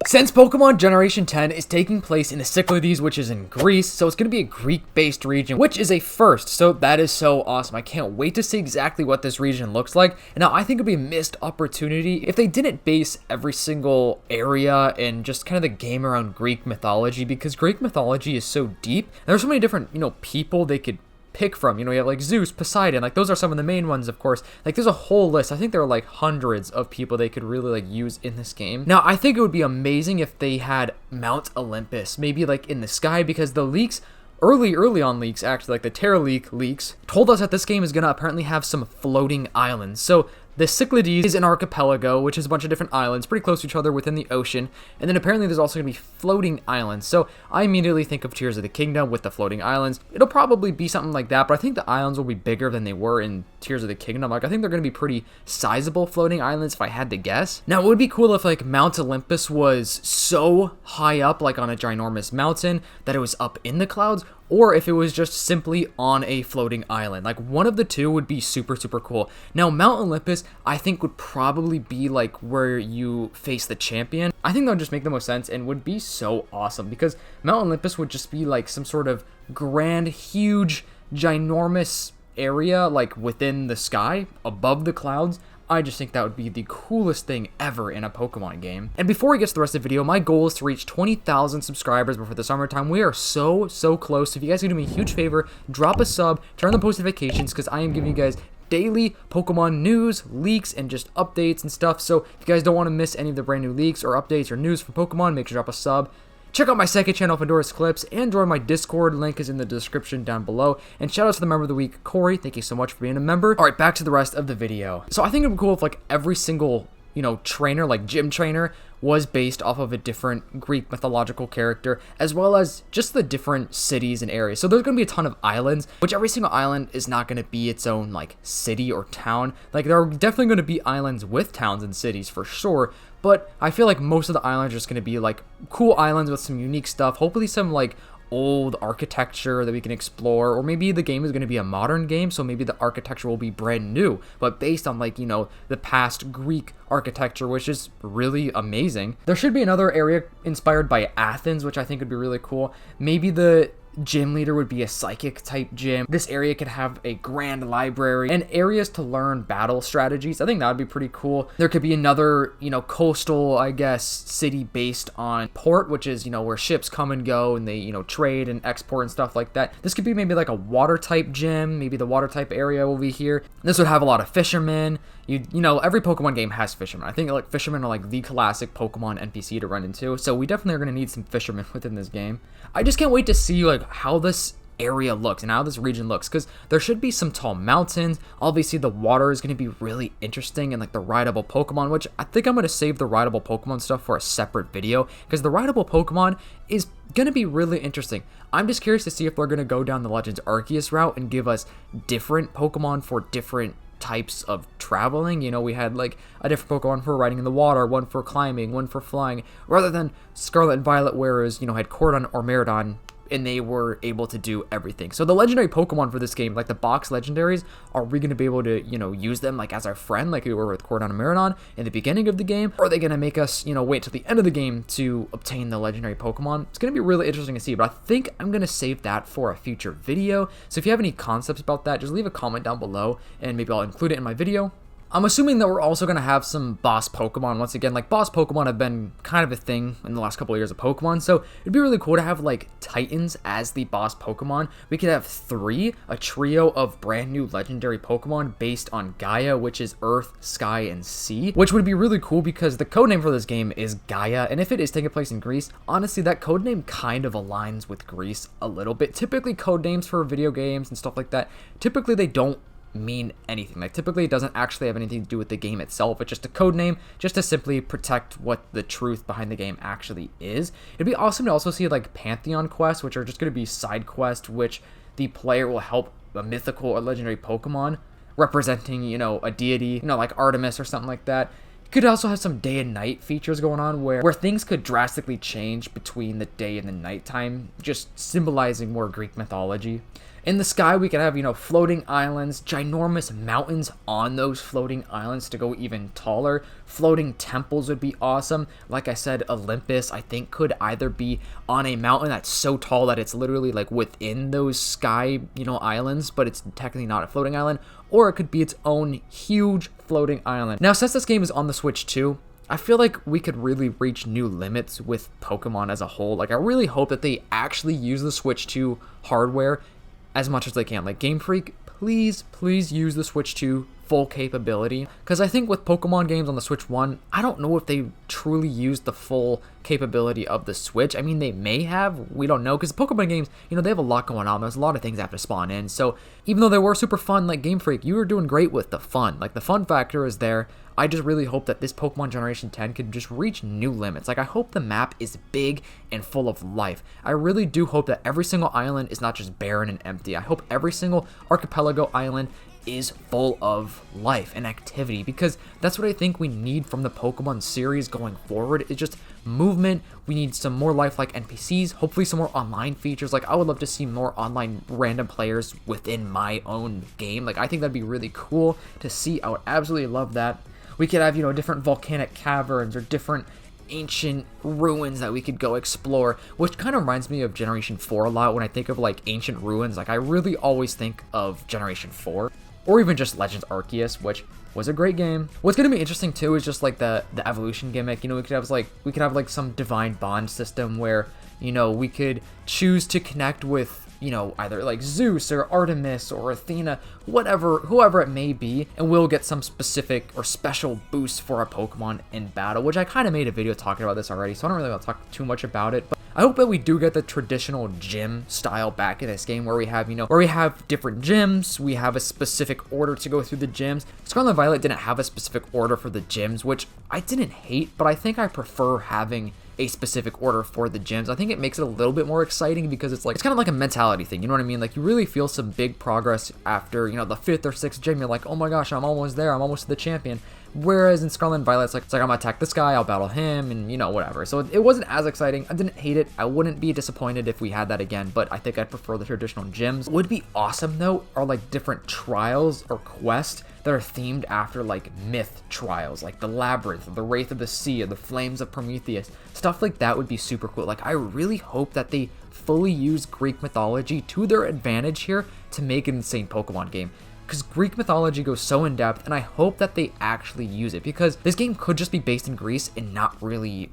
Since Pokemon Generation 10 is taking place in the Cyclades, which is in Greece, so it's going to be a Greek-based region, which is a first, so that is so awesome. I can't wait to see exactly what this region looks like. And now, I think it would be a missed opportunity if they didn't base every single area and just kind of the game around Greek mythology, because Greek mythology is so deep. And there's so many different, people they could pick from. You have like Zeus, Poseidon, like those are some of the main ones, of course. Like there's a whole list. I think there are like hundreds of people they could really like use in this game. Now, I think it would be amazing if they had Mount Olympus, maybe like in the sky, because the leaks early on leaks, actually, like the Terra leaks, told us that this game is going to apparently have some floating islands. So the Cyclades is an archipelago, which is a bunch of different islands pretty close to each other within the ocean. And then apparently there's also going to be floating islands. So I immediately think of Tears of the Kingdom with the floating islands. It'll probably be something like that, but I think the islands will be bigger than they were in Tears of the Kingdom. Like, I think they're going to be pretty sizable floating islands if I had to guess. Now, it would be cool if like Mount Olympus was so high up, like on a ginormous mountain, that it was up in the clouds, or if it was just simply on a floating island. Like, one of the two would be super, super cool. Now, Mount Olympus, I think, would probably be like where you face the champion. I think that would just make the most sense and would be so awesome, because Mount Olympus would just be like some sort of grand, huge, ginormous area, like within the sky, above the clouds. I just think that would be the coolest thing ever in a Pokemon game. And before we get to the rest of the video, my goal is to reach 20,000 subscribers before the summertime. We are so close. So if you guys can do me a huge favor, drop a sub, turn on the post notifications, because I am giving you guys daily Pokemon news, leaks, and just updates and stuff. So if you guys don't want to miss any of the brand new leaks or updates or news from Pokemon, make sure to drop a sub. Check out my second channel, Pandora's Clips, and join my Discord. Link is in the description down below. And shout out to the member of the week, Corey. Thank you so much for being a member. All right, back to the rest of the video. So I think it'd be cool if like every single, trainer, like gym trainer, was based off of a different Greek mythological character, as well as just the different cities and areas. So there's going to be a ton of islands, which every single island is not going to be its own like city or town. Like there are definitely going to be islands with towns and cities for sure, but I feel like most of the islands are just going to be like cool islands with some unique stuff, hopefully some like old architecture that we can explore, or maybe the game is going to be a modern game, so maybe the architecture will be brand new, but based on like, the past Greek architecture, which is really amazing. There should be another area inspired by Athens, which I think would be really cool. Maybe the gym leader would be a psychic type gym. This area could have a grand library and areas to learn battle strategies. I think that would be pretty cool. There could be another, coastal, I guess, city based on port, which is, where ships come and go and they, trade and export and stuff like that. This could be maybe like a water type gym. Maybe the water type area will be here. This would have a lot of fishermen. Every Pokemon game has fishermen. I think like fishermen are like the classic Pokemon NPC to run into. So we definitely are going to need some fishermen within this game. I just can't wait to see like how this area looks and how this region looks, because there should be some tall mountains. Obviously the water is going to be really interesting, and like the rideable Pokemon, which I think I'm going to save the rideable Pokemon stuff for a separate video, because the rideable Pokemon is going to be really interesting. I'm just curious to see if they're going to go down the Legends Arceus route and give us different Pokemon for different types of traveling. We had like a different Pokemon for riding in the water, one for climbing, one for flying, rather than Scarlet and Violet, whereas had Cordon or Miraidon, and they were able to do everything. So the legendary Pokemon for this game, like the box legendaries, are we going to be able to, use them like as our friend, like we were with Cordon and Miraidon in the beginning of the game? Or are they going to make us, wait till the end of the game to obtain the legendary Pokemon? It's going to be really interesting to see, but I think I'm going to save that for a future video. So if you have any concepts about that, just leave a comment down below and maybe I'll include it in my video. I'm assuming that we're also going to have some boss Pokemon. Once again, like boss Pokemon have been kind of a thing in the last couple of years of Pokemon, so it'd be really cool to have like Titans as the boss Pokemon. We could have a trio of brand new legendary Pokemon based on Gaia, which is Earth, Sky, and Sea, which would be really cool because the codename for this game is Gaia, and if it is taking place in Greece, honestly, that codename kind of aligns with Greece a little bit. Typically, codenames for video games and stuff like that, typically they don't mean anything. Like typically it doesn't actually have anything to do with the game itself. It's just a code name just to simply protect what the truth behind the game actually is. It'd be awesome to also see like Pantheon quests, which are just going to be side quests which the player will help a mythical or legendary Pokemon representing, a deity, like Artemis or something like that. Could also have some day and night features going on where things could drastically change between the day and the nighttime, just symbolizing more Greek mythology. In the sky, we could have, floating islands, ginormous mountains on those floating islands to go even taller. Floating temples would be awesome. Like I said, Olympus, I think, could either be on a mountain that's so tall that it's literally like within those sky, islands, but it's technically not a floating island, or it could be its own huge floating island. Now, since this game is on the Switch too, I feel like we could really reach new limits with Pokemon as a whole. Like, I really hope that they actually use the Switch 2 hardware as much as they can. Like, Game Freak, please use the Switch 2 full capability, because I think with Pokemon games on the Switch 1, I don't know if they truly used the full capability of the Switch. I mean, they may have, we don't know, because Pokemon games, they have a lot going on. There's a lot of things that have to spawn in, so even though they were super fun, like Game Freak, you were doing great with the fun. Like, the fun factor is there. I just really hope that this Pokemon Generation 10 could just reach new limits. Like, I hope the map is big and full of life. I really do hope that every single island is not just barren and empty. I hope every single archipelago island is full of life and activity, because that's what I think we need from the Pokemon series going forward. It's just movement. We need some more lifelike NPCs, hopefully some more online features. Like, I would love to see more online random players within my own game. Like, I think that'd be really cool to see. I would absolutely love that. We could have, different volcanic caverns or different ancient ruins that we could go explore, which kind of reminds me of Generation 4 a lot. When I think of like ancient ruins, like I really always think of Generation 4, or even just Legends Arceus, which was a great game. What's going to be interesting too is just like the evolution gimmick. We could have like some divine bond system where, we could choose to connect with, either like Zeus or Artemis or Athena, whoever it may be, and we'll get some specific or special boost for our Pokemon in battle, which I kind of made a video talking about this already, so I don't really want to talk too much about it, but I hope that we do get the traditional gym style back in this game where we have, different gyms, we have a specific order to go through the gyms. Scarlet and Violet didn't have a specific order for the gyms, which I didn't hate, but I think I prefer having a specific order for the gyms. I think it makes it a little bit more exciting because it's kind of like a mentality thing, you know what I mean? Like, you really feel some big progress after, the 5th or 6th gym. You're like, oh my gosh, I'm almost there, I'm almost the champion. Whereas in Scarlet and Violet, it's like I'm gonna attack this guy, I'll battle him, and whatever. So it wasn't as exciting. I didn't hate it. I wouldn't be disappointed if we had that again, but I think I'd prefer the traditional gyms. What would be awesome though are like different trials or quests that are themed after like myth trials, like the Labyrinth, or the Wraith of the Sea, or the Flames of Prometheus. Stuff like that would be super cool. Like, I really hope that they fully use Greek mythology to their advantage here to make an insane Pokemon game. Because Greek mythology goes so in depth, and I hope that they actually use it, because this game could just be based in Greece and not really,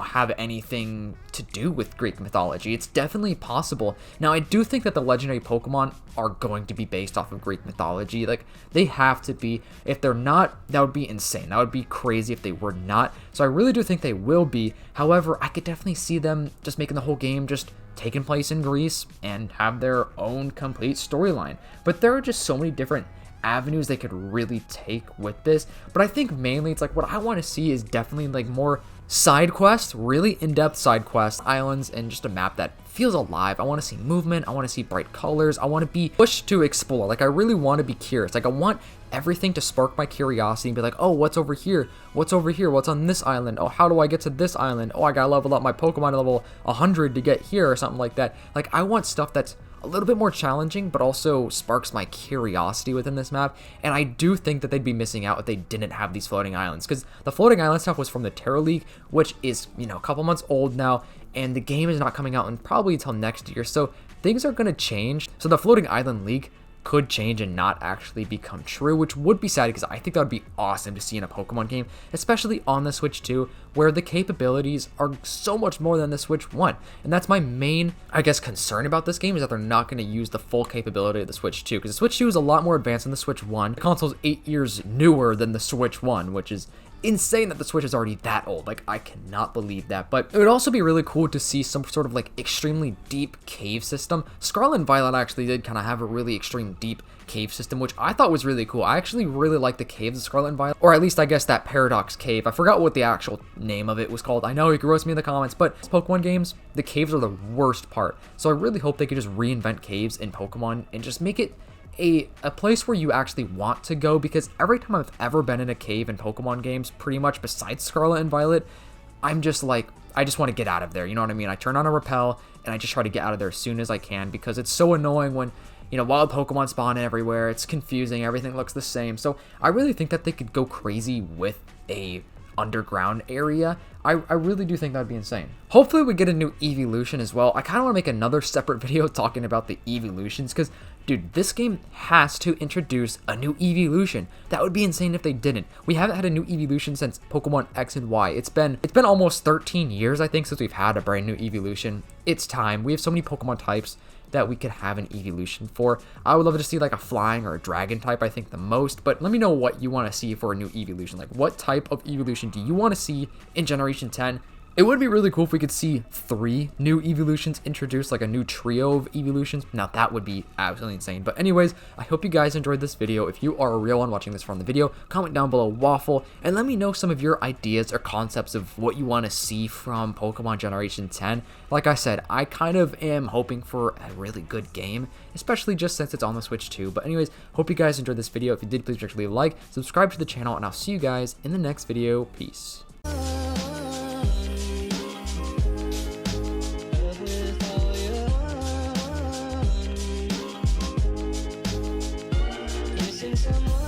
have anything to do with Greek mythology. It's definitely possible. Now, I do think that the legendary Pokemon are going to be based off of Greek mythology. Like, they have to be. If they're not, that would be insane. That would be crazy if they were not. So I really do think they will be. However, I could definitely see them just making the whole game just taking place in Greece and have their own complete storyline. But there are just so many different avenues they could really take with this. But I think mainly it's like what I want to see is definitely like more side quests, really in-depth side quests, islands, and just a map that feels alive. I want to see movement, I want to see bright colors, I want to be pushed to explore. Like, I really want to be curious. Like, I want everything to spark my curiosity and be like, oh, what's over here? What's over here? What's on this island? Oh, how do I get to this island? Oh, I gotta level up my Pokemon to level 100 to get here, or something like that. Like, I want stuff that's a little bit more challenging, but also sparks my curiosity within this map. And I do think that they'd be missing out if they didn't have these floating islands, because the floating island stuff was from the Terra League, which is, a couple months old now, and the game is not coming out probably until next year. So things are going to change. So the floating island league could change and not actually become true, which would be sad, because I think that would be awesome to see in a Pokemon game, especially on the Switch 2, where the capabilities are so much more than the Switch 1. And that's my main, concern about this game, is that they're not going to use the full capability of the Switch 2, because the Switch 2 is a lot more advanced than the Switch 1. The console's 8 years newer than the Switch 1, which is insane that the Switch is already that old. Like, I cannot believe that. But it would also be really cool to see some sort of like extremely deep cave system. Scarlet and Violet actually did kind of have a really extreme deep cave system, which I thought was really cool. I actually really like the caves of Scarlet and Violet, or at least I guess that Paradox Cave. I forgot what the actual name of it was called. I know, you can roast me in the comments, but Pokemon games, the caves are the worst part. So I really hope they could just reinvent caves in Pokemon and just make it a place where you actually want to go, because every time I've ever been in a cave in Pokemon games, pretty much besides Scarlet and Violet, I'm just like, I just want to get out of there, you know what I mean? I turn on a repel and I just try to get out of there as soon as I can, because it's so annoying when wild Pokemon spawn everywhere. It's confusing. Everything looks the same. So I really think that they could go crazy with a underground area. I really do think that would be insane. Hopefully we get a new evolution as well. I kind of want to make another separate video talking about the evolutions because, dude, this game has to introduce a new evolution. That would be insane if they didn't. We haven't had a new evolution since Pokemon X and Y. It's been almost 13 years, I think, since we've had a brand new evolution. It's time. We have so many Pokemon types that we could have an evolution for. I would love to see like a flying or a dragon type, I think the most, but let me know what you want to see for a new evolution. Like, what type of evolution do you want to see in Generation 10? It would be really cool if we could see 3 new evolutions introduced, like a new trio of evolutions. Now that would be absolutely insane. But anyways, I hope you guys enjoyed this video. If you are a real one watching this from the video, comment down below Waffle and let me know some of your ideas or concepts of what you want to see from Pokemon Generation 10. Like I said, I kind of am hoping for a really good game, especially just since it's on the Switch too. But anyways, hope you guys enjoyed this video. If you did, please make sure to leave a like, subscribe to the channel, and I'll see you guys in the next video. Peace. Someone